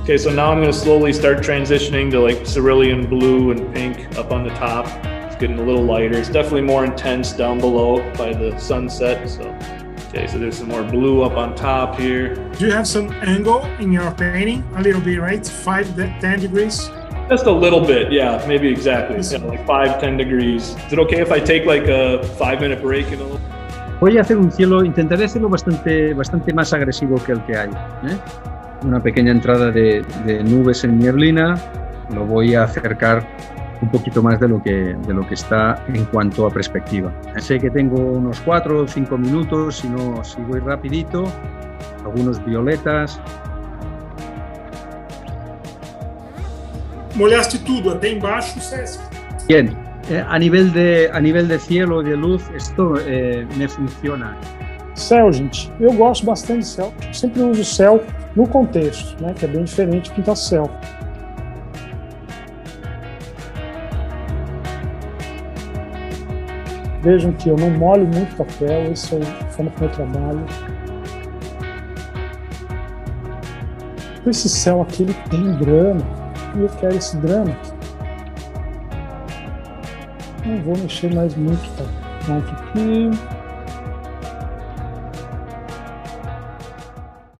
Okay, so now I'm going to slowly start transitioning to like cerulean blue and pink up on the top. It's getting a little lighter. It's definitely more intense down below by the sunset. So, okay, so there's some more blue up on top here. Do you have some angle in your painting? A little bit, right? 5 to 10 degrees? Just a little bit, yeah, maybe exactly. Yeah, like 5-10 degrees. Is it okay if I take like a 5-minute break in a little? Voy a hacer un cielo, intentaré hacerlo bastante más agresivo que el que hay, ¿eh? Una pequeña entrada de nubes en nieblina, lo voy a acercar un poquito más de lo que está en cuanto a perspectiva. Sé que tengo unos 4 o 5 minutos, si voy rapidito, algunos violetas. Molhaste tudo, até embaixo, César. Bien, a nivel de cielo y de luz, esto me funciona. Céu, gente, eu gosto bastante de céu. Eu sempre uso céu no contexto, né, que é bem diferente de pintar céu. Vejam que eu não molho muito papel, isso é a forma como eu trabalho. Esse céu aqui, ele tem drama, e eu quero esse drama aqui. Não vou mexer mais muito, tá? Pronto aqui.